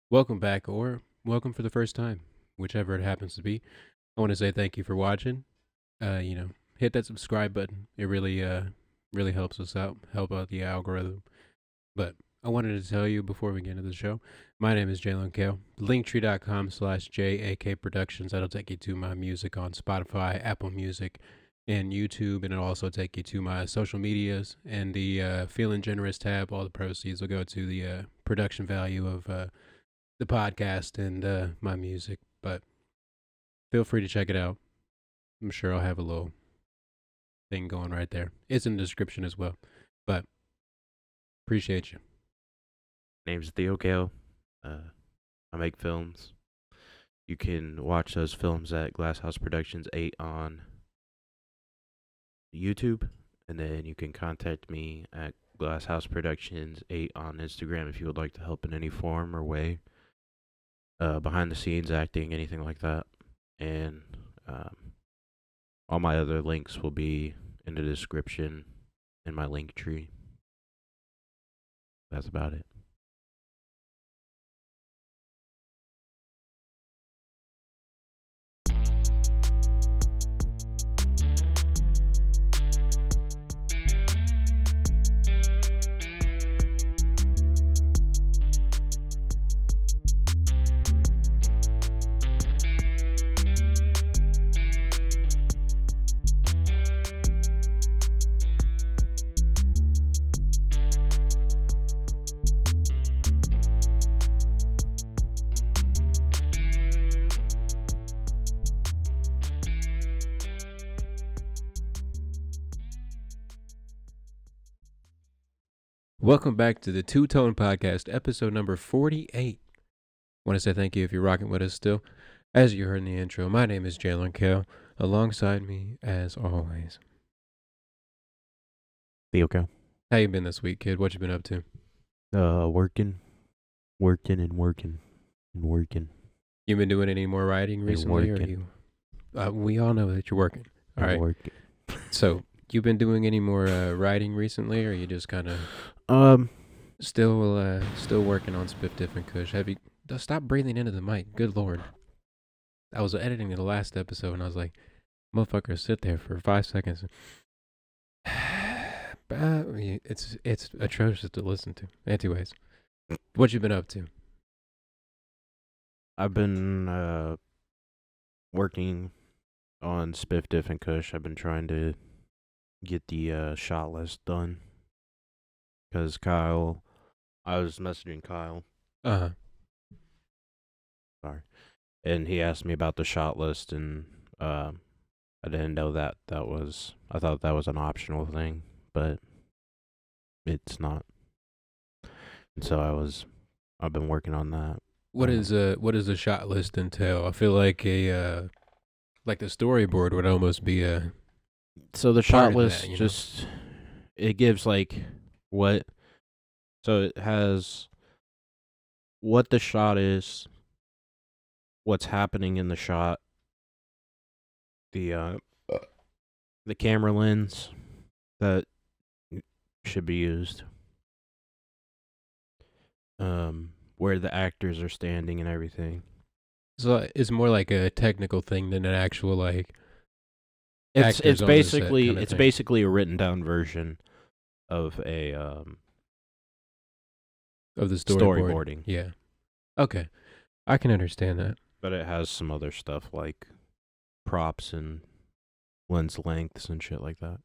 Welcome back, or welcome for the first time, whichever it happens to be. I want to say thank you for watching. Hit that subscribe button. It really helps us out, help out the algorithm. But I wanted to tell you before we get into the show, my name is Jaylen Kale. Linktree.com/JAK Productions. That'll take you to my music on Spotify, Apple Music, and YouTube, and it'll also take you to my social medias and the Feeling Generous tab. All the proceeds will go to the production value of the podcast and my music, but feel free to check it out. I'm sure I'll have a little thing going right there. It's in the description as well. But appreciate you. Name's Theo. I make films. You can watch those films at Glasshouse Productions 8 on YouTube, and then you can contact me at Glasshouse Productions 8 on Instagram if you would like to help in any form or way. Behind the scenes acting, anything like that. And all my other links will be in the description in my link tree. That's about it. Welcome back to the Two Tone Podcast, episode number 48. Want to say thank you if you're rocking with us still. As you heard in the intro, my name is Jaylen Kale. Alongside me, as always, Theo. how you been this week, kid? What you been up to? Working and working. You been doing any more writing recently? Or you? We all know that you're working. All right. Working. So you been doing any more writing recently, or you just kind of still working on Spiff Diff and Kush? Have you stop breathing into the mic? Good lord! I was editing the last episode and I was like, "Motherfucker, sit there for 5 seconds." It's atrocious to listen to. Anyways, what you been up to? I've been working on Spiff Diff and Kush. I've been trying to get the shot list done. Because I was messaging Kyle. Sorry. And he asked me about the shot list, and I didn't know I thought that was an optional thing, but it's not. And so I've been working on that. What does the shot list entail? I feel like the storyboard would almost be a. So the shot list that, it gives so it has what the shot is, what's happening in the shot, the camera lens that should be used, where the actors are standing and everything. So it's more like a technical thing than an actual like. It's basically a written down version of a of the storyboarding. Yeah. Okay. I can understand that. But it has some other stuff like props and lens lengths and shit like that.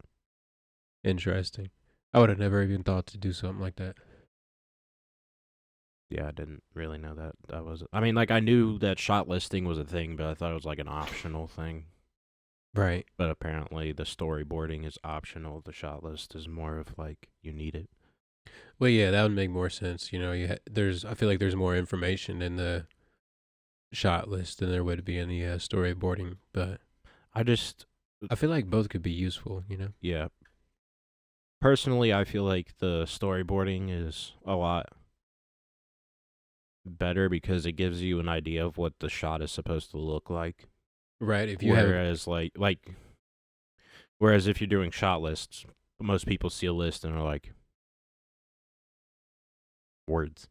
Interesting. I would have never even thought to do something like that. Yeah, I didn't really know that was. I mean, like I knew that shot listing was a thing, but I thought it was like an optional thing. Right. But apparently the storyboarding is optional. The shot list is more of like you need it. Well, yeah, that would make more sense. You know, I feel like there's more information in the shot list than there would be in the storyboarding, but I feel like both could be useful, you know? Yeah. Personally, I feel like the storyboarding is a lot better because it gives you an idea of what the shot is supposed to look like. Right. If you whereas if you're doing shot lists, most people see a list and are like, words.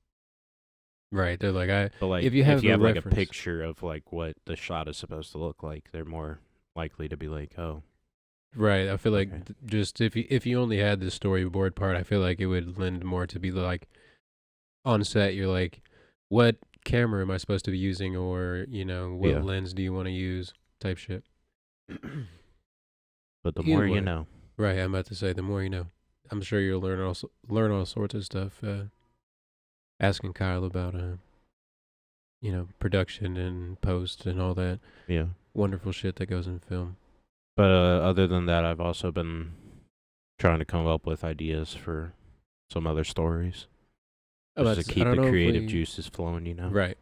Right. They're like, But like, if you if have you the have like a reference. picture of like what the shot is supposed to look like, they're more likely to be like, oh, Right. I feel okay, like just if you only had the storyboard part, I feel like it would lend more to be like on set. You're like, what camera am I supposed to be using, or what yeah. lens do you want to use, type shit. But the Either more you way, know. right? I'm about to say the more you know. I'm sure you'll learn all sorts of stuff. Asking Kyle about production and post and all that Yeah. wonderful shit that goes in film. But other than that, I've also been trying to come up with ideas for some other stories, just to I keep don't the know if creative we juices flowing. right.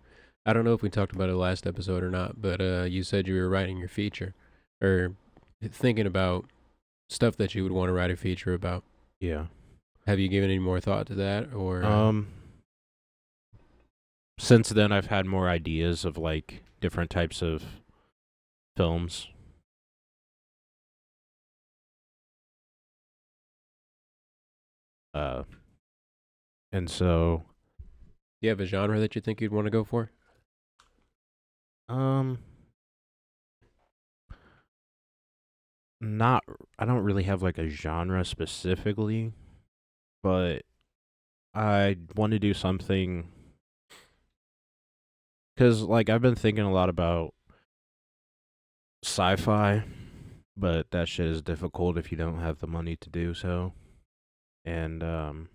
I don't know if we talked about it last episode or not, but you said you were writing your feature, or thinking about stuff that you would want to write a feature about. Yeah. Have you given any more thought to that, or? Since then, I've had more ideas of like different types of films. And so, Do you have a genre that you think you'd want to go for? um, not, I don't really have like a genre specifically, but I want to do something because like I've been thinking a lot about sci-fi, but that shit is difficult if you don't have the money to do so. And I've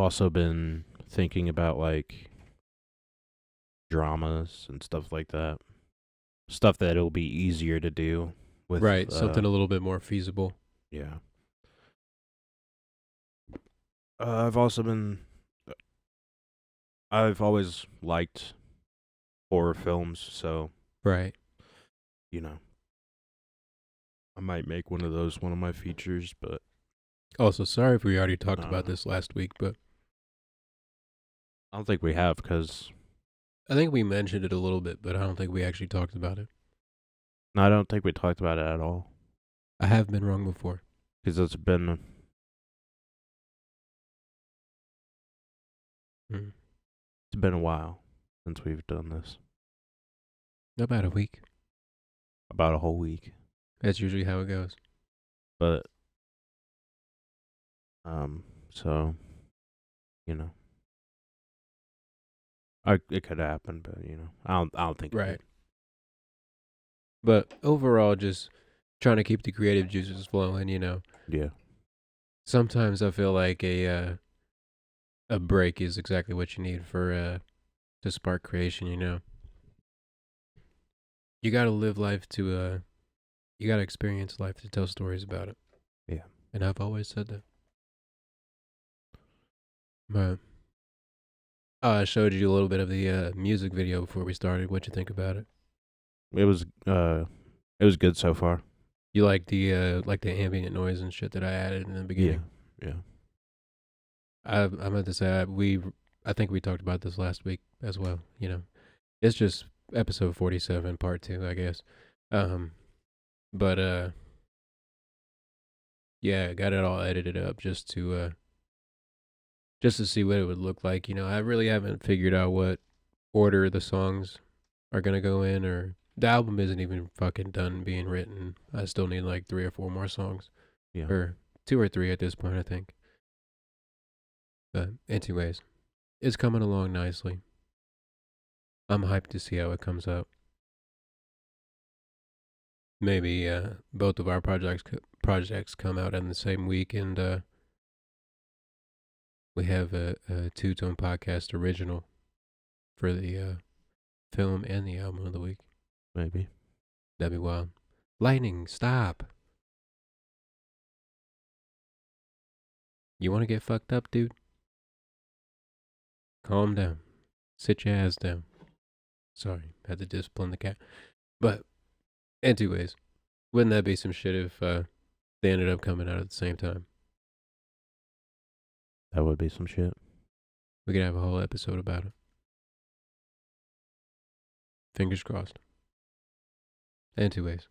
also been thinking about like dramas and stuff like that. Stuff that it'll be easier to do with Right, something a little bit more feasible. yeah. I've also been I've always liked horror films, so Right. you know, I might make one of those one of my features, but Also, sorry if we already talked about uh, this last week, but I don't think we have because I think we mentioned it a little bit, but I don't think we actually talked about it. no, I don't think we talked about it at all I have been wrong before. because it's Mm. been a while since we've done this. About a week. About a whole week, That's usually how it goes. but so you know, it could happen, but I don't think it Right. did. But overall, just trying to keep the creative juices flowing. Yeah, Sometimes I feel like a break is exactly what you need for to spark creation. You gotta live life to you gotta experience life to tell stories about it. yeah. And I've always said that. But I showed you a little bit of the music video before we started. What you think about it? It was good so far. You like the ambient noise and shit that I added in the Yeah, beginning. yeah, I meant to say I think we talked about this last week as well. It's just episode 47, part 2, I guess. But yeah, I got it all edited up just to see what it would look like. I really haven't figured out what order the songs are gonna go in, or the album isn't even fucking done being written. I still need like 3 or 4 more songs, yeah. or 2 or 3 at this point, I think. But anyways, it's coming along nicely. I'm hyped to see how it comes out. Maybe both of our projects come out in the same week, and we have a two-tone podcast original for the film and the album of the week. Maybe. That'd be wild. Lightning, stop. You want to get fucked up, dude? Calm down. Sit your ass down. Sorry, had to discipline the cat. But, anyways, wouldn't that be some shit if they ended up coming out at the same time? That would be some shit. We could have a whole episode about it. Fingers crossed. Anyways,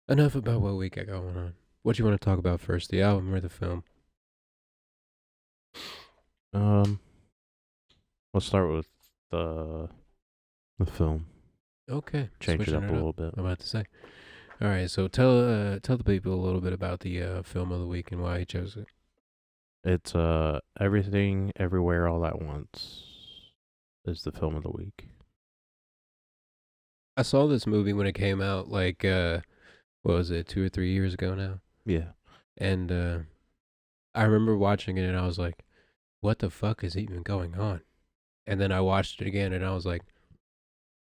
enough about what we got going on. What you want to talk about first, the album or the film? Let's start with the film. Okay, Change it switching up a little bit. I'm about to say. All right, so tell the people a little bit about the film of the week and why you chose it. It's Everything Everywhere All at Once is the film of the week. I saw this movie when it came out, like what was it, 2 or 3 years ago now? Yeah. And I remember watching it and I was like, what the fuck is even going on? And then I watched it again and I was like,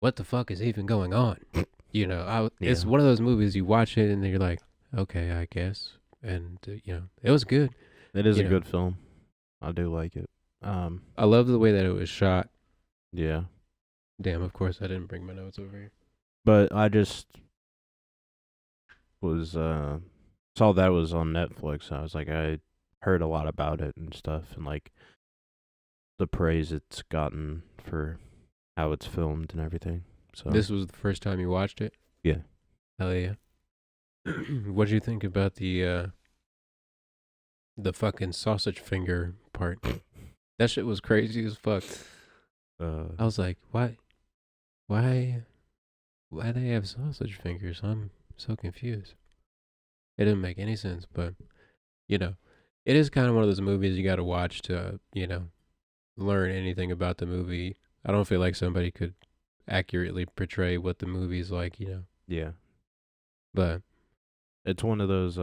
what the fuck is even going on? It's one of those movies you watch it and then you're like, okay, I guess. And it was good. It is a good film. I do like it. I love the way that it was shot. Yeah. Damn, of course I didn't bring my notes over here. But I just was saw that was on Netflix. I was like, I heard a lot about it and stuff, and like the praise it's gotten for how it's filmed and everything. So this was the first time you watched it? Yeah. Hell yeah. What did you think about the fucking sausage finger part? That shit was crazy as fuck. I was like, why do they have sausage fingers? I'm so confused. It didn't make any sense, but it is kind of one of those movies you got to watch to, learn anything about the movie. I don't feel like somebody could accurately portray what the movie's like, Yeah. But it's one of those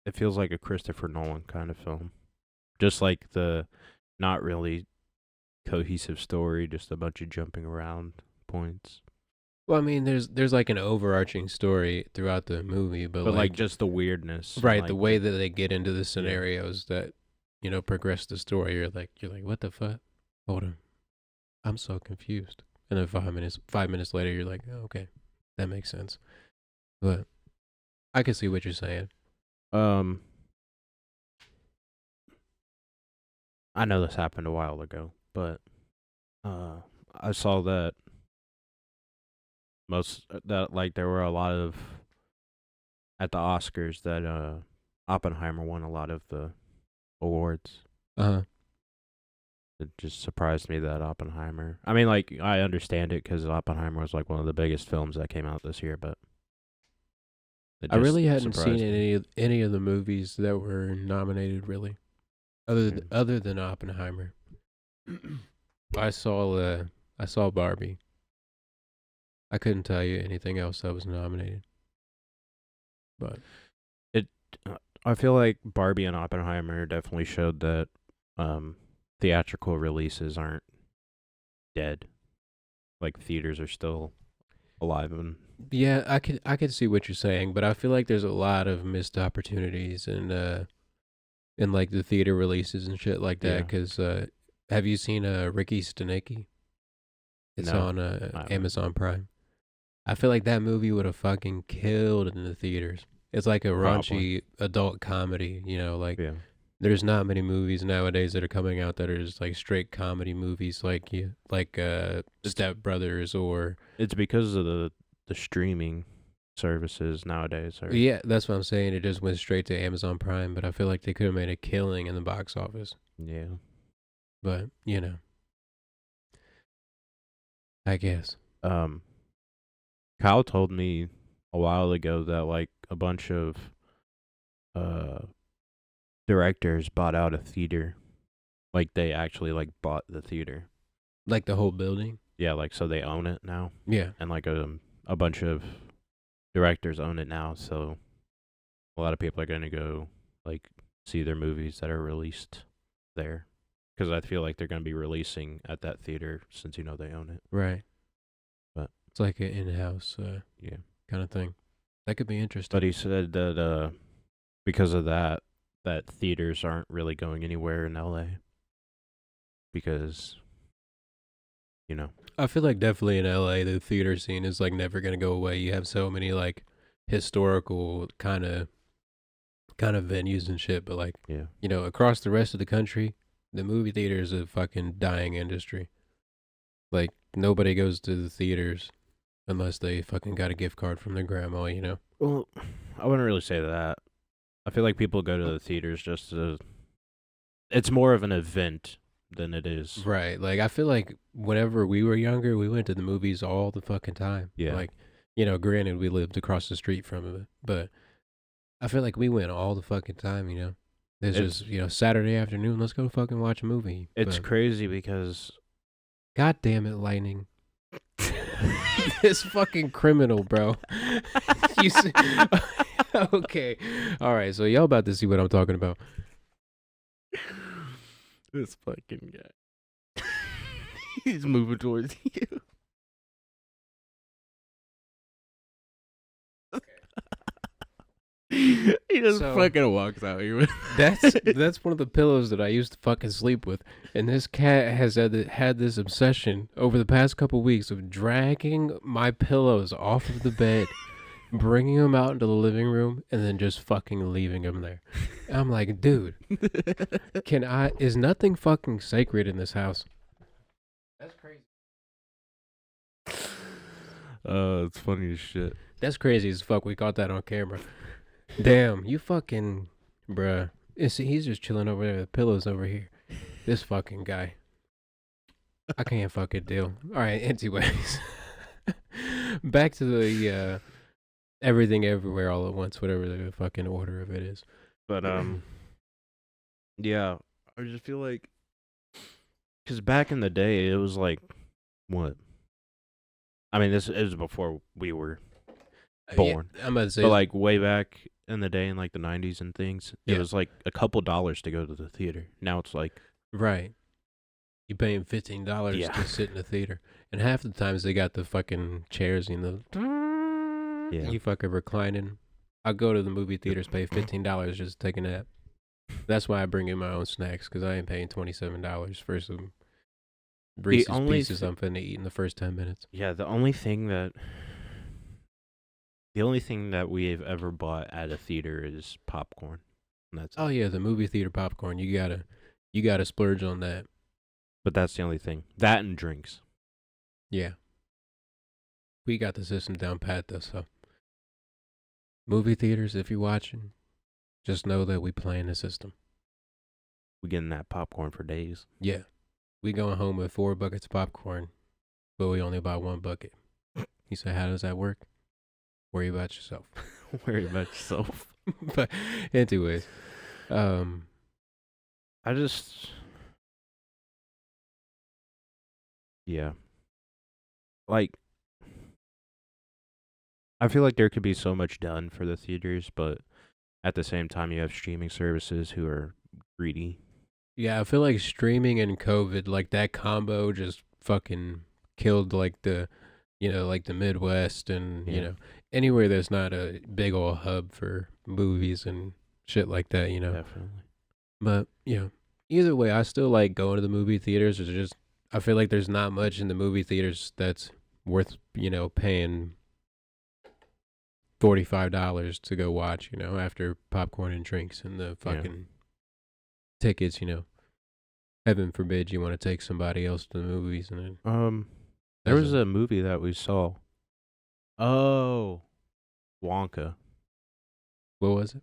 it feels like a Christopher Nolan kind of film. Just like the not really cohesive story, just a bunch of jumping around points. Well, I mean, there's like an overarching story throughout the movie, but like just the weirdness, right? Like the way that they get into the scenarios that progress the story. You're like, what the fuck? Hold on, I'm so confused. And then 5 minutes later, you're like, oh, okay, that makes sense. But I can see what you're saying. I know this happened a while ago, but I saw that there were a lot of at the Oscars that Oppenheimer won a lot of the awards. It just surprised me that Oppenheimer. I mean, like, I understand it because Oppenheimer was like one of the biggest films that came out this year, but I really hadn't seen any of the movies that were nominated, really, other than Oppenheimer. I saw Barbie. I couldn't tell you anything else that was nominated, but I feel like Barbie and Oppenheimer definitely showed that theatrical releases aren't dead. Like, theaters are still alive. And yeah, I could see what you're saying, but I feel like there's a lot of missed opportunities in like the theater releases and shit like that. Because have you seen Ricky Stenicki? It's on Amazon Prime. I feel like that movie would have fucking killed in the theaters. It's like a raunchy adult comedy, There's not many movies nowadays that are coming out that are just like straight comedy movies, like Step Brothers or. It's because of the streaming services nowadays. Yeah, that's what I'm saying. It just went straight to Amazon Prime, but I feel like they could have made a killing in the box office. Yeah, but I guess. Kyle told me a while ago that like a bunch of directors bought out a theater. Like, they actually like bought the theater. Like the whole building? Yeah, like, so they own it now. Yeah. And like a bunch of directors own it now, so a lot of people are going to go like see their movies that are released there. Because I feel like they're going to be releasing at that theater since they own it. Right. But it's like an in-house kind of thing. That could be interesting. But he said that because of that theaters aren't really going anywhere in LA. Because, I feel like definitely in LA, the theater scene is like never going to go away. You have so many like historical kind of venues and shit. But like, across the rest of the country, the movie theater is a fucking dying industry. Like, nobody goes to the theaters unless they fucking got a gift card from their grandma, Well, I wouldn't really say that. I feel like people go to the theaters just to. It's more of an event than it is. Right. Like I feel like whenever we were younger, we went to the movies all the fucking time. Yeah. Like, granted we lived across the street from it, but I feel like we went all the fucking time. It's just, Saturday afternoon, let's go fucking watch a movie. It's But crazy because God damn it, Lightning. This fucking criminal, bro. You see? Okay. All right, so y'all about to see what I'm talking about. this fucking guy, he's moving towards you. He just fucking walks out here with that's one of the pillows that I used to fucking sleep with, and this cat has had this obsession over the past couple weeks of dragging my pillows off of the bed, bringing them out into the living room, and then just fucking leaving them there. And I'm like, dude, is nothing fucking sacred in this house? That's crazy. It's funny as shit. That's crazy as fuck. We caught that on camera. Damn, you fucking, bruh. He's just chilling over there with pillows over here. This fucking guy. I can't fucking deal. All right, anyways. Back to the everything everywhere all at once, whatever the fucking order of it is. But, yeah, I just feel like, because back in the day, it was like, what? I mean, it was before we were born. Yeah, I'm about to say, but like way back in the day in like the 90s and things, it was like a couple dollars to go to the theater. Now it's like, right, you paying $15 to sit in the theater, and half the times they got the fucking chairs, you fucking reclining. I go to the movie theaters, pay $15 just to take a nap. That's why I bring in my own snacks, because I ain't paying $27 for some Reese's Pieces I'm finna eat in the first 10 minutes. Yeah, the only thing that we've ever bought at a theater is popcorn. And that's yeah, the movie theater popcorn. You gotta splurge on that. But that's the only thing. That and drinks. Yeah. We got the system down pat though, so movie theaters, if you're watching, just know that we playing the system. We getting that popcorn for days. Yeah. We going home with 4 buckets of popcorn, but we only buy 1 bucket. He said, how does that work? Worry about yourself. Worry about yourself. But anyways, yeah. Like, I feel like there could be so much done for the theaters, but at the same time, you have streaming services who are greedy. Yeah, I feel like streaming and COVID, like that combo just fucking killed like the Midwest and, anywhere there's not a big old hub for movies and shit like that, Definitely. But, either way, I still like going to the movie theaters. I feel like there's not much in the movie theaters that's worth, paying $45 to go watch, after popcorn and drinks and the fucking tickets, Heaven forbid you want to take somebody else to the movies and then there was a movie that we saw. Oh, Wonka. What was it?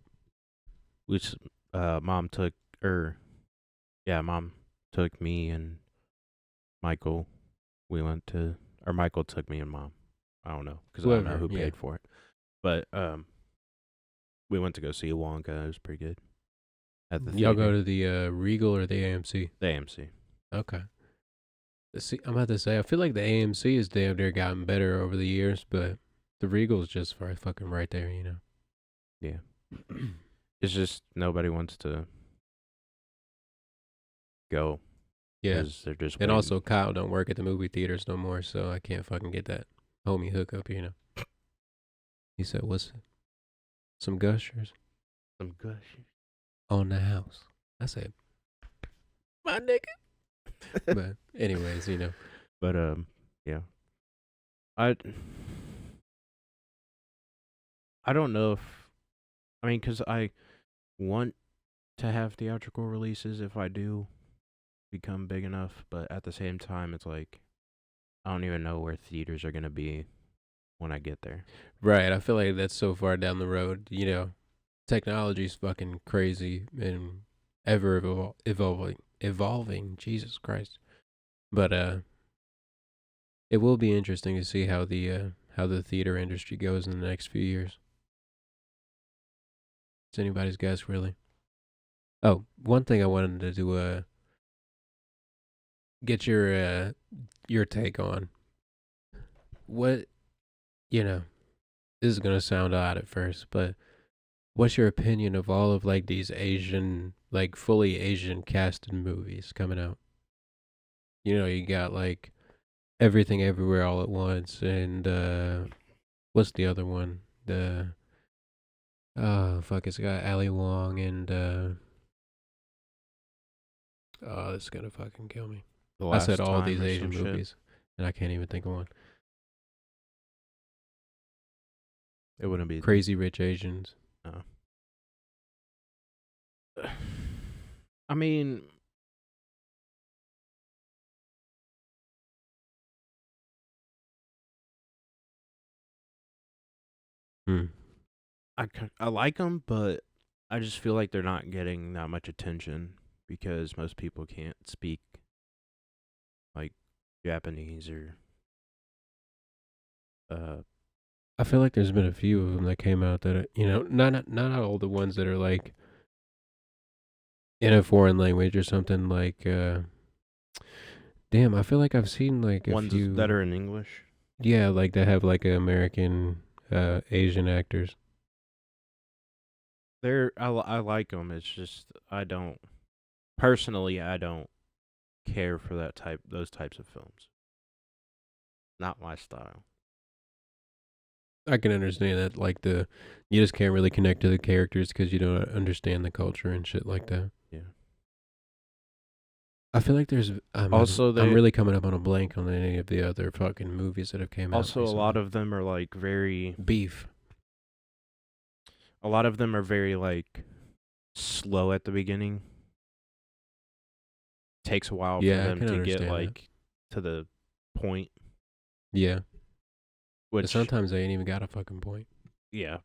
Which mom took me and Michael. Michael took me and mom. I don't know because I don't know who paid for it. But we went to go see Wonka. It was pretty good. At the Y'all go to the Regal or the AMC? The AMC. Okay. See, I'm about to say, I feel like the AMC has damn near gotten better over the years, but the Regal's just fucking right there, Yeah. It's just nobody wants to go. Yeah. They're just and also Kyle don't work at the movie theaters no more, so I can't fucking get that homie hookup, He said, what's it? Some gushers? Some gushers. On the house. I said, my nigga. But anyways, But yeah. I don't know because I want to have theatrical releases if I do become big enough, but at the same time, it's like I don't even know where theaters are gonna be when I get there. Right. I feel like that's so far down the road. Technology's fucking crazy and ever evolving. evolving. Jesus Christ. But it will be interesting to see how the theater industry goes in the next few years. It's anybody's guess, really. Oh, one thing I wanted to do, get your take on. What, you know, this is gonna sound odd at first, but what's your opinion of all of like these Asian, like fully Asian casted movies coming out? You got like Everything Everywhere All at Once, and what's the other one? The oh fuck, it's got Ali Wong and oh, this is gonna fucking kill me. The I said Last all Time these or Asian some shit. movies, and I can't even think of one. It wouldn't be Crazy Rich Asians. No. I mean, Hmm. I like them, but I just feel like they're not getting that much attention because most people can't speak like Japanese or I feel like there's been a few of them that came out that not all the ones that are like in a foreign language or something like. Damn, I feel like I've seen like a ones few that are in English. Yeah, like that have like American Asian actors. I like them. It's just I don't care for those types of films. Not my style. I can understand that, like you just can't really connect to the characters because you don't understand the culture and shit like that. Yeah. I feel like there's Also, I'm really coming up on a blank on any of the other fucking movies that have came out. Also, a lot of them are like very Beef. A lot of them are very like slow at the beginning. Takes a while Yeah, I for them can to get understand that. like to the point. Yeah, but Which sometimes they ain't even got a fucking point. yeah.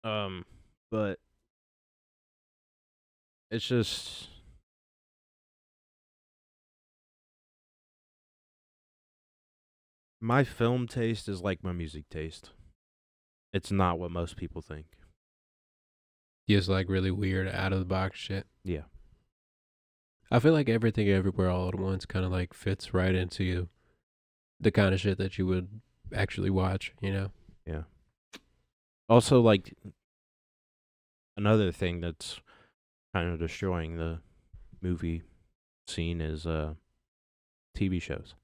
But it's just my film taste is like my music taste. It's not what most people think. Just like really weird, out of the box shit. Yeah. I feel like Everything Everywhere All at Once kind of like fits right into the kind of shit that you would actually watch, you know? Yeah. Also, like another thing that's kind of destroying the movie scene is TV shows.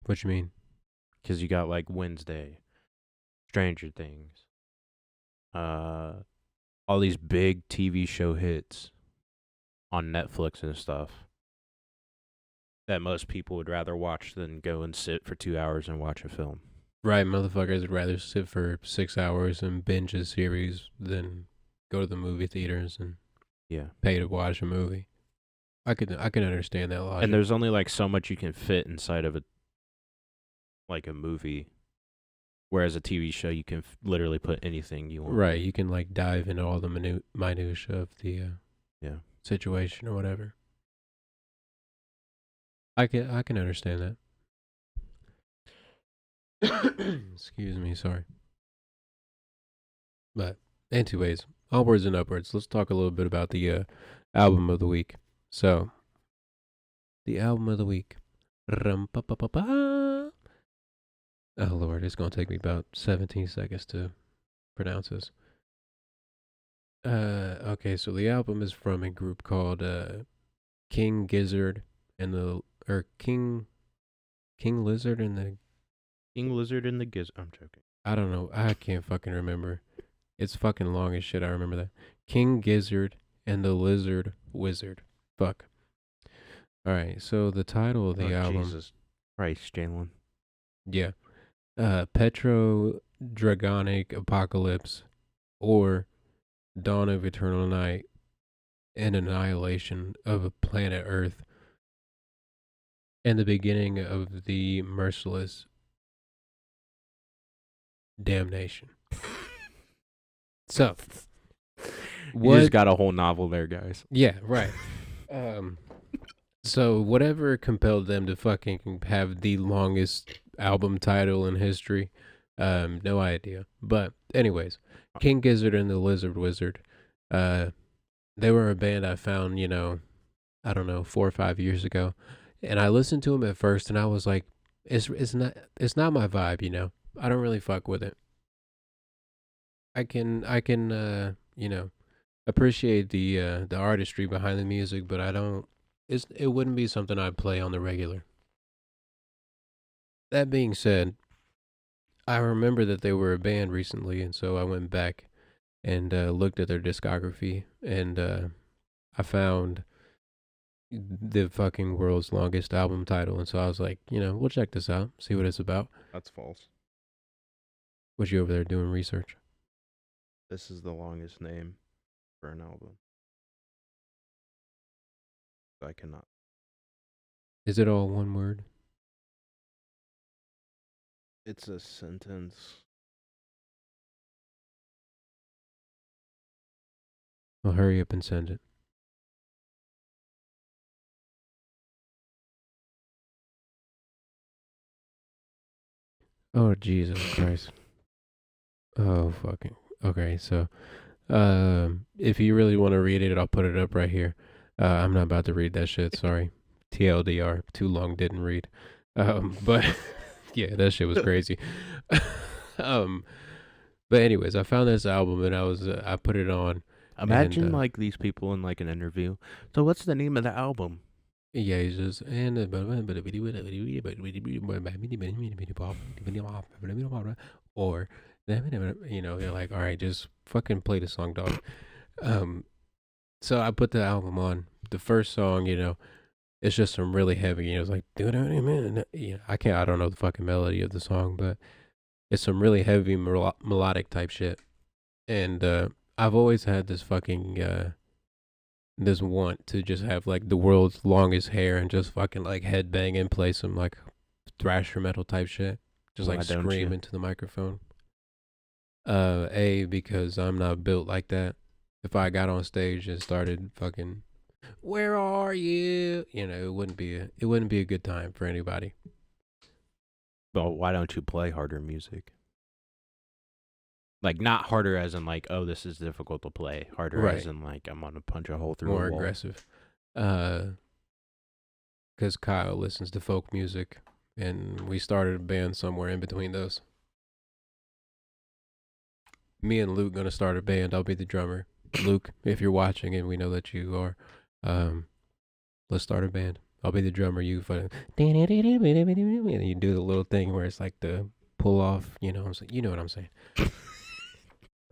What you mean? Because you got like Wednesday, Stranger Things, all these big TV show hits on Netflix and stuff that most people would rather watch than go and sit for 2 hours and watch a film. Right, motherfuckers would rather sit for 6 hours and binge a series than go to the movie theaters and pay to watch a movie. I can understand that logic. And there's only like so much you can fit inside of a movie, whereas a TV show you can literally put anything you want. Right, you can like dive into all the minutia of the situation or whatever. I can understand that. Excuse me, sorry. But anyways, onwards and upwards. Let's talk a little bit about the album of the week. So, the album of the week. Oh Lord, it's gonna take me about 17 seconds to pronounce this. Okay, so the album is from a group called King Gizzard and King Lizard and the King Lizard and the Gizzard. I'm joking. I don't know. I can't fucking remember. It's fucking long as shit. I remember that. King Gizzard and the Lizard Wizard. Fuck. All right. So the title of the album. Jesus Christ, Jaylen. Yeah. PetroDragonic Apocalypse, or Dawn of Eternal Night, and Annihilation of Planet Earth, and the Beginning of the Merciless Damnation. So, You just got a whole novel there, guys. Yeah, right. So whatever compelled them to fucking have the longest album title in history, no idea. But anyways, King Gizzard and the Lizard Wizard, they were a band I found, I don't know, 4 or 5 years ago, and I listened to them at first, and I was like, it's not my vibe. I don't really fuck with it. I can appreciate the artistry behind the music, but I don't. It wouldn't be something I'd play on the regular. That being said, I remember that they were a band recently, and so I went back and looked at their discography, and I found the fucking world's longest album title, and so I was like, we'll check this out, see what it's about. That's false. Was you over there doing research? This is the longest name for an album. I cannot. Is it all one word? It's a sentence. Well, hurry up and send it. Oh, Jesus Christ. Oh, fucking. Okay, so if you really want to read it, I'll put it up right here. I'm not about to read that shit, sorry. TLDR, too long, didn't read. But yeah, that shit was crazy. But anyways, I found this album and I put it on. Imagine like these people in like an interview. So what's the name of the album? Yeah, he's just or they're like, all right, just fucking play the song, dog. So I put the album on. The first song, it's just some really heavy. It's like, I don't know the fucking melody of the song, but it's some really heavy melodic type shit. And I've always had this fucking this want to just have like the world's longest hair and just fucking like headbang and play some like thrash or metal type shit. Just like scream into the microphone. Because I'm not built like that. If I got on stage and started fucking, where are you? It wouldn't be a good time for anybody. Well, why don't you play harder music? Like not harder as in like, oh, this is difficult to play. Harder as in like, I'm gonna punch a hole through more a wall. Aggressive. Because Kyle listens to folk music, and we started a band somewhere in between those. Me and Luke gonna start a band. I'll be the drummer. Luke, if you're watching, and we know that you are, let's start a band. I'll be the drummer. You fucking, and you do the little thing where it's like the pull off. You know what I'm saying.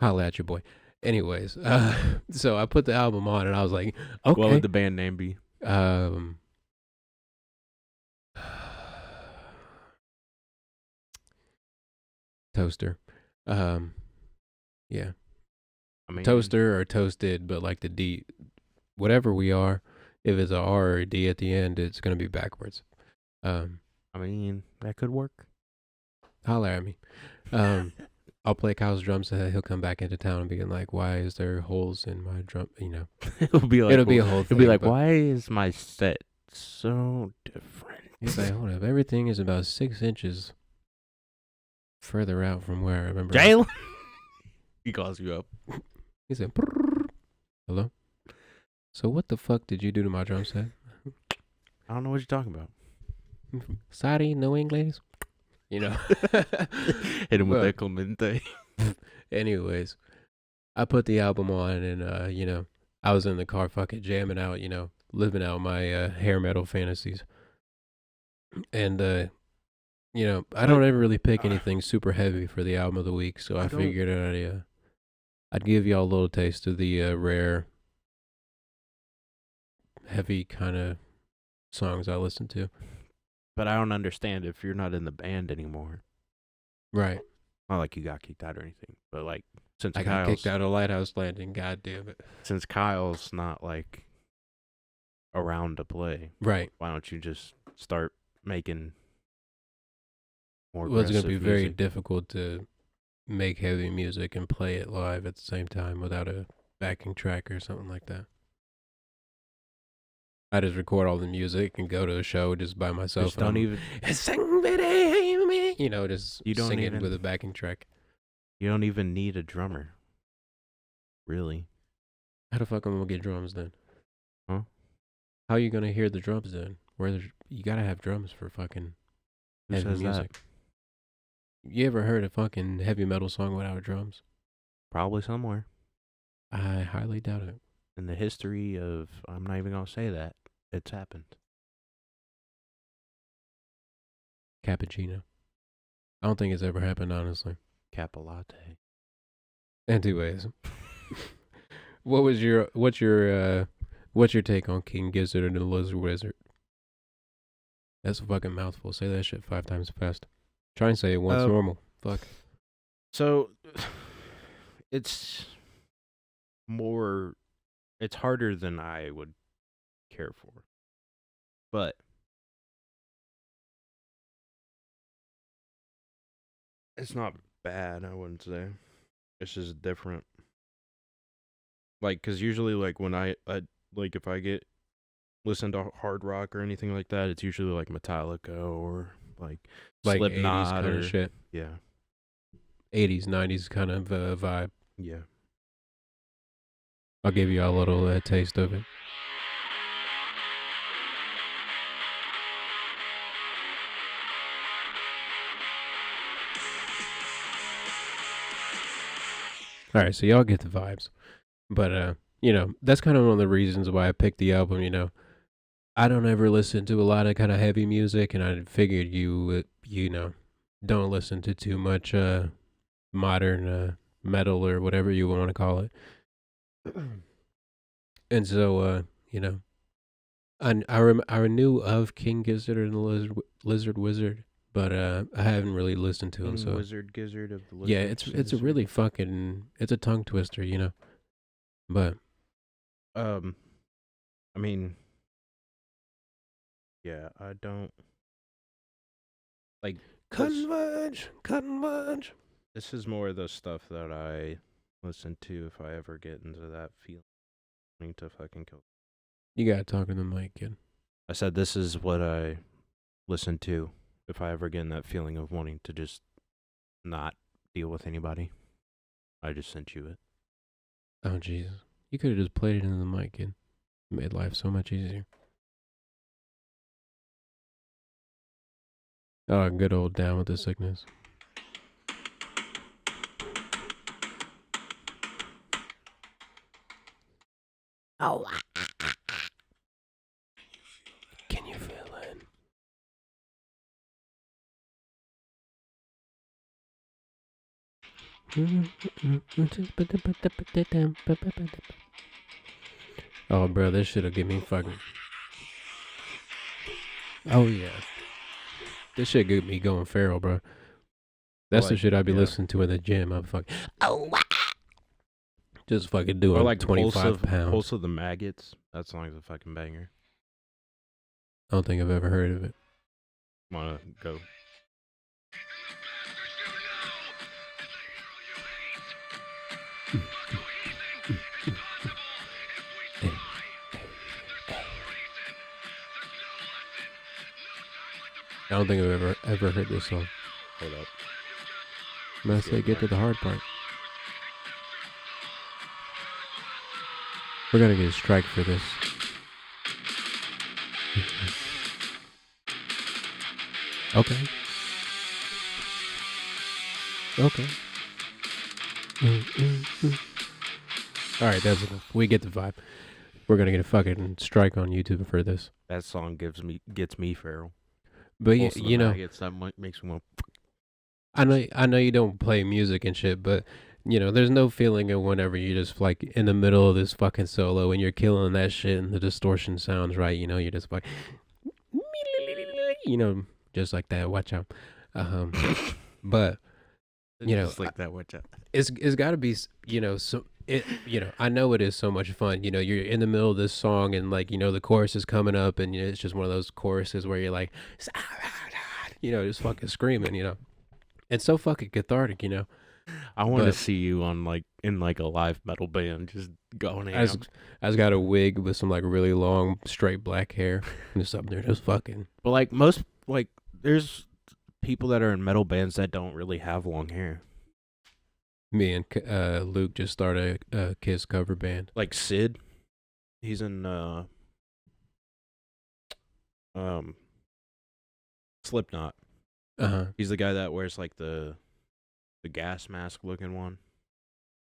Holla at your boy. Anyways, so I put the album on and I was like, okay. What would the band name be? Toaster. Yeah. I mean, Toaster or toasted, but like the D, whatever we are, if it's a R or a D at the end, it's gonna be backwards. I mean, that could work. Holler at me. I'll play Kyle's drums and he'll come back into town and be like, why is there holes in my drum? It'll be like, it'll be a whole thing. It'll be like, why is my set so different? He's like, hold up, everything is about 6 inches further out from where I remember. Jaylen? He calls you up. He said, hello? So what the fuck did you do to my drum set? I don't know what you're talking about. Sorry, no English. Hit him with that Clemente. Anyways, I put the album on and, I was in the car fucking jamming out, living out my hair metal fantasies. And, I don't ever really pick anything super heavy for the album of the week, so I figured I'd give y'all a little taste of the rare, heavy kind of songs I listen to. But I don't understand if you're not in the band anymore. Right. Not like you got kicked out or anything, but like since I got kicked out of Lighthouse Landing, god damn it. Since Kyle's not like around to play, right? Why don't you just start making more? Well, it's gonna be very difficult to make heavy music and play it live at the same time without a backing track or something like that. I just record all the music and go to a show just by myself. Just don't even. You know, just You don't sing it even- with a backing track. You don't even need a drummer. Really? How the fuck am I gonna get drums then? Huh? How are you gonna hear the drums then? You gotta have drums for fucking Who heavy says music. that? You ever heard a fucking heavy metal song without drums? Probably somewhere I highly doubt it. in the history of. I'm not even gonna say that. It's happened. Cappuccino. I don't think it's ever happened, honestly. Capilate. Anyways, what's your take on King Gizzard and the Lizard Wizard? That's a fucking mouthful. Say that shit 5 times fast. Try and say it once normal. Fuck. So, it's more. It's harder than I would care for, but it's not bad. I wouldn't say. It's just different. Like, cause usually, like when I like if I listen to hard rock or anything like that, it's usually like Metallica or like 80s Slipknot kind or of shit. yeah, 80s, 90s kind of vibe. yeah. I'll give you a little taste of it. All right, so y'all get the vibes. But, you know, that's kind of one of the reasons why I picked the album, you know. I don't ever listen to a lot of kind of heavy music, and I figured you know, don't listen to too much modern metal or whatever you want to call it. And so, you know, I knew of King Gizzard and the Lizard Wizard, but I haven't really listened to him. King So Wizard Gizzard of the yeah, Lizard it's a really fucking it's a tongue twister, you know. But I mean, yeah, I don't like converge. this is more the stuff that I listen to if I ever get into that feeling to fucking kill. You gotta talk to the mic, kid. I said this is what I listen to if I ever get in that feeling of wanting to just not deal with anybody. I just sent you it. Oh Jesus, you could have just played it into the mic, kid. Made life so much easier. Oh, good old Down with the Sickness. Oh, Can you feel it? Oh, bro, this shit'll get me fucking. Oh yeah, this shit get me going feral, bro. That's the Like, shit I be yeah. listening to in the gym. I'm fucking oh, just fucking doing Or like 25 pounds. Pulse of the Maggots. That song's a fucking banger. I don't think I've ever heard of it. Wanna go? I don't think I've ever heard this song. Hold up. I'm gonna say get to the hard part. We're gonna get a strike for this. Okay. Okay. All right, that's enough. We get the vibe. We're gonna get a fucking strike on YouTube for this. That song gets me feral. But Pulse of the you know, Maggots, that makes me want. I know you don't play music and shit, but you know, there's no feeling of whenever you're just like in the middle of this fucking solo and you're killing that shit and the distortion sounds right. You know, you're just like, you know, just like that. Watch out. But you know, Just like that. Watch out. it's got to be, you know, so it, you know, I know it is so much fun. You know, you're in the middle of this song and like, you know, the chorus is coming up and you know, it's just one of those choruses where you're like, you know, just fucking screaming. You know, it's so fucking cathartic. You know. I want to But- see you on like in like a live metal band, just Going I just, ham. I just got a wig with some like really long straight black hair and just up there just fucking. But like there's people that are in metal bands that don't really have long hair. Me and Luke just started a Kiss cover band. Like Sid, he's in Slipknot. He's the guy that wears like the gas mask looking one.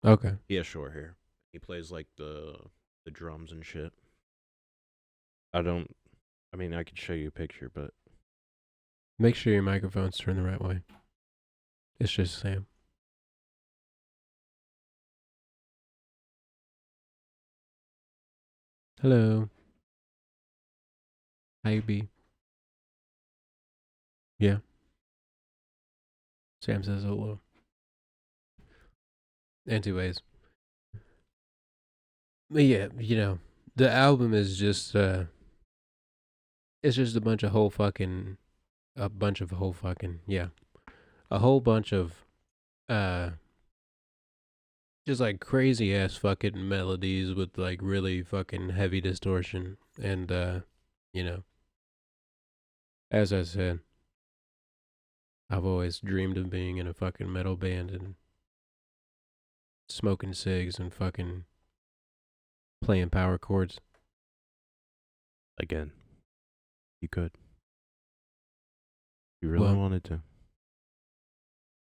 Okay. He has short hair. He plays like the drums and shit. I mean, I could show you a picture, but Make sure your microphone's turned the right way. It's just Sam. Hello. How you be? Yeah. Sam says hello. Anyways. But yeah, the album is just it's just a bunch of whole fucking just like crazy ass fucking melodies with like really fucking heavy distortion and as I said, I've always dreamed of being in a fucking metal band and smoking cigs and fucking playing power chords. again, you could. You really wanted to.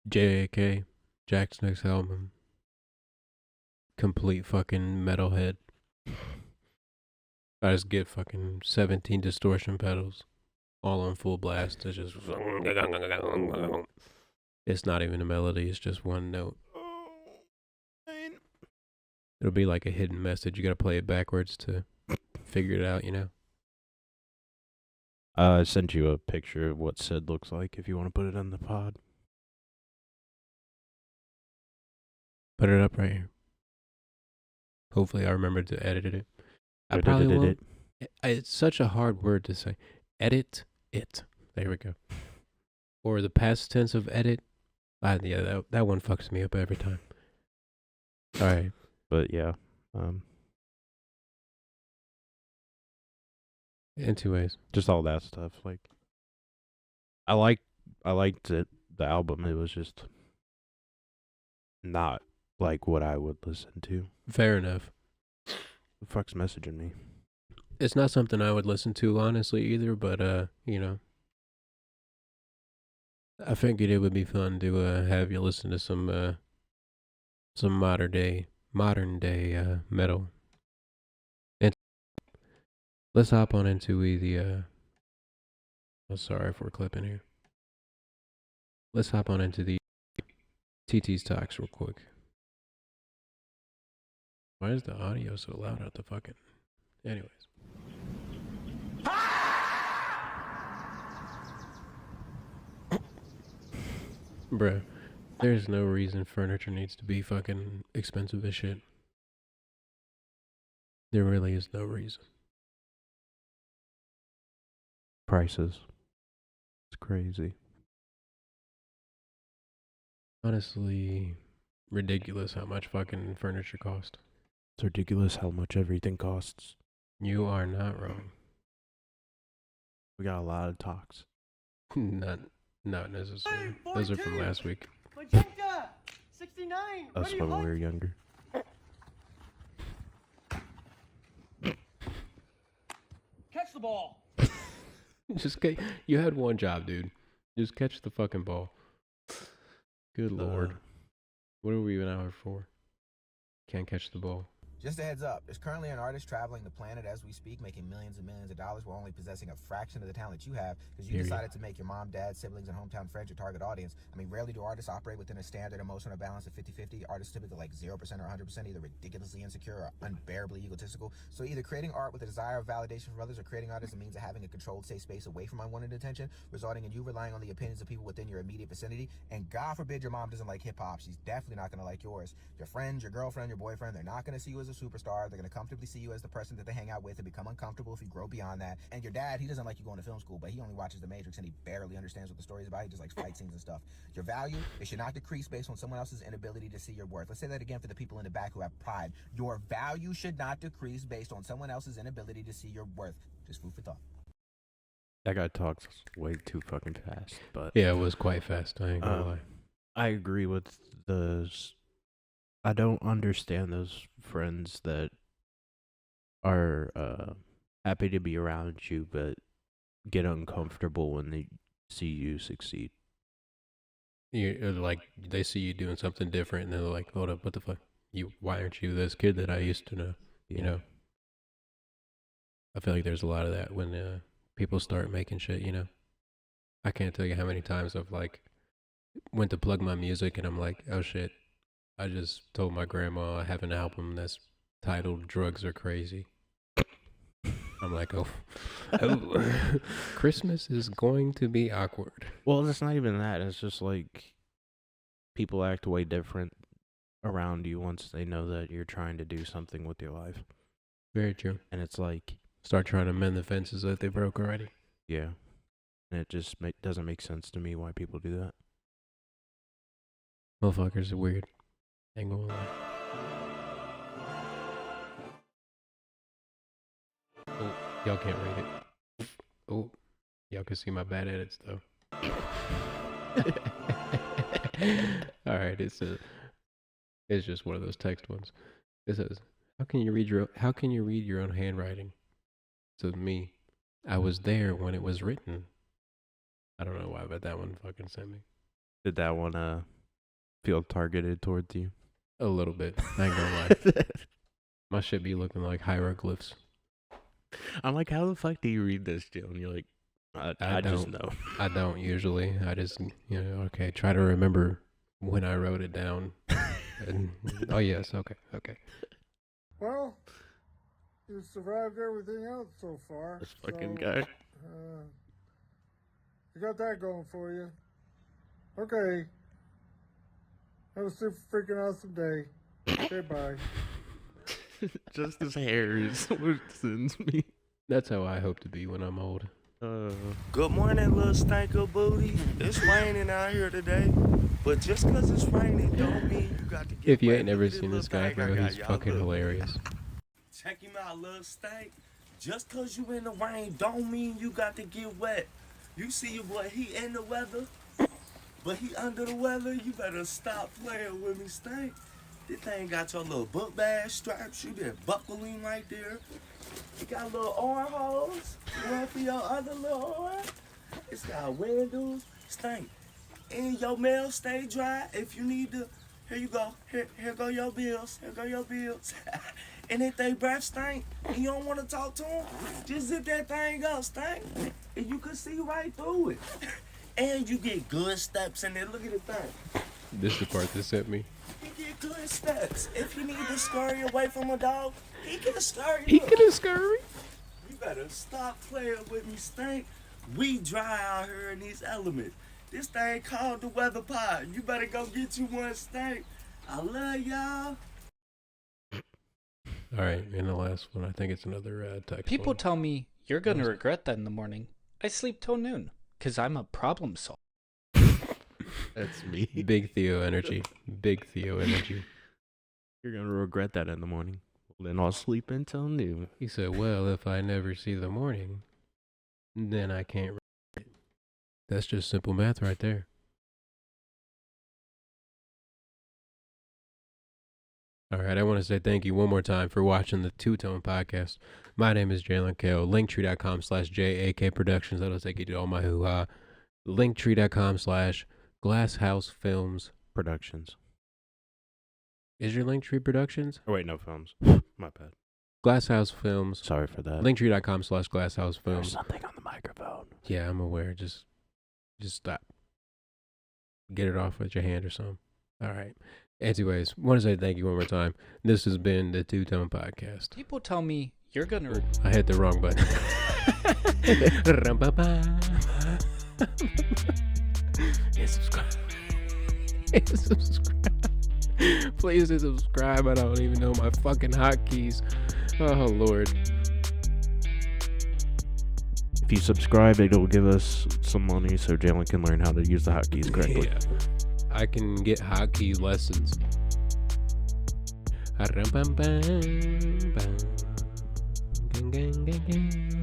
JAK, Jack's next album. Complete fucking metalhead. I just get fucking 17 distortion pedals all on full blast. It's just. It's not even a melody, it's just one note. It'll be like a hidden message. You gotta play it backwards to figure it out, I sent you a picture of what Sid looks like if you want to put it on the pod. Put it up right here. Hopefully I remember to edit it. I probably won't. It's such a hard word to say. Edit it. There we go. Or the past tense of edit. Yeah, that one fucks me up every time. All right. But yeah. Anyways. Just all that stuff. Like, I liked it, the album. It was just not like what I would listen to. Fair enough. The fuck's messaging me? It's not something I would listen to, honestly, either, but, I figured it would be fun to have you listen to some modern day metal. And let's hop on into the sorry if we're clipping here. Let's hop on into the TT's Talks real quick. Why is the audio so loud out the fucking... Anyways. Bruh, there's no reason furniture needs to be fucking expensive as shit. There really is no reason. Prices. It's crazy. Honestly, ridiculous how much fucking furniture costs. It's ridiculous how much everything costs. You are not wrong. We got a lot of talks. Not necessarily. Those are from last week. Magenta 69. Us when we were younger. Catch the ball. You had one job, dude. Just catch the fucking ball. Good lord. What are we even out here for? Can't catch the ball. Just a heads up, there's currently an artist traveling the planet as we speak, making millions and millions of dollars while only possessing a fraction of the talent you have, because you decided to make your mom, dad, siblings, and hometown friends your target audience. I mean, rarely do artists operate within a standard emotional balance of 50-50. Artists typically like 0% or 100%, either ridiculously insecure or unbearably egotistical. So either creating art with a desire of validation from others, or creating art as a means of having a controlled, safe space away from unwanted attention, resulting in you relying on the opinions of people within your immediate vicinity. And God forbid your mom doesn't like hip-hop, she's definitely not going to like yours. Your friends, your girlfriend, your boyfriend, they're not going to see you as as a superstar. They're going to comfortably see you as the person that they hang out with and become uncomfortable if you grow beyond that. And your dad, he doesn't like you going to film school, but he only watches The Matrix and he barely understands what the story is about. He just likes fight scenes and stuff. Your value, it should not decrease based on someone else's inability to see your worth. Let's say that again for the people in the back who have pride. Your value should not decrease based on someone else's inability to see your worth. Just food for thought. That guy talks way too fucking fast, but Yeah, it was quite fast. I ain't gonna lie. I agree with those. I don't understand those friends that are happy to be around you, but get uncomfortable when they see you succeed. Like they see you doing something different, and they're like, "Hold up, what the fuck? Why aren't you this kid that I used to know?" Yeah. You know. I feel like there's a lot of that when people start making shit. You know, I can't tell you how many times I've like went to plug my music, and I'm like, "Oh shit." I just told my grandma I have an album that's titled Drugs Are Crazy. I'm like, oh, Christmas is going to be awkward. Well, it's not even that. It's just like people act way different around you once they know that you're trying to do something with your life. Very true. And it's like, Start trying to mend the fences that they broke already. yeah. And it just doesn't make sense to me why people do that. Motherfuckers are weird. Ain't gonna lie. Oh, y'all can't read it. Oh, y'all can see my bad edits though. All right, it's just one of those text ones. It says, "How can you read your own handwriting?" To me, I was there when it was written. I don't know why, but that one fucking sent me Did that one feel targeted towards you? a little bit. I ain't gonna lie. My shit be looking like hieroglyphs. I'm like, how the fuck do you read this, Jill? And you're like, I just know. I don't usually. I just, okay, try to remember when I wrote it down. And, oh, yes, okay. Well, you survived everything else so far. This fucking so, guy. You got that going for you. Okay. Have a super freaking awesome day. Okay, bye. Just his hair is what sends me. That's how I hope to be when I'm old. Good morning, little stinker booty. It's raining out here today, but just 'cause it's raining don't mean you got to get If you wet. ain't never Look at seen this little guy, thing I bro, got, he's y'all. fucking Look. hilarious. Check him out, little stank. Just 'cause you in the rain don't mean you got to get wet. You see your boy, he in the weather, but he under the weather. You better stop playing with me, stank. This thing got your little book bag straps. You been buckling right there. You got little arm holes. One for your other little arm. It's got windows. Stank. And your mail stay dry. If you need to, here you go. Here go your bills. Here go your bills. And if they breath stink and you don't want to talk to them, just zip that thing up, stank. And you can see right through it. And you get good steps in there. Look at the thing. This is the part that sent me. He get good steps. If you need to scurry away from a dog, he can scurry. He Look. could have scurried. You better stop playing with me, stank. We dry out here in these elements. This thing called the weather pod. You better go get you one, stank. I love y'all. All right, and the last one, I think it's another text People one. tell me you're going to regret that in the morning. I sleep till noon because I'm a problem solver. That's me. Big Theo energy. Big Theo energy. You're gonna regret that in the morning. Well, then I'll sleep until noon. He said, well, if I never see the morning, then I can't regret it. That's just simple math right there. All right, I want to say thank you one more time for watching the Two Tone Podcast. My name is Jaylen Kale. Linktree.com/JAK Productions. That'll take you to all my hoo-ha. Linktree.com/Glasshouse Films. Productions. Is your Linktree Productions? Oh, wait, no films. My bad. Glasshouse Films. Sorry for that. Linktree.com/Glasshouse There's Films. something on the microphone. Yeah, I'm aware. Just stop. Get it off with your hand or something. All right. Anyways, want to say thank you one more time. This has been the Two Tone Podcast. People tell me you're going to I hit the wrong button. Hit subscribe. Hit subscribe. Please do subscribe. I don't even know my fucking hotkeys. Oh, Lord. If you subscribe, it'll give us some money so Jaylen can learn how to use the hotkeys correctly. Yeah. I can get hotkey lessons. Gang, gang, gang, gang.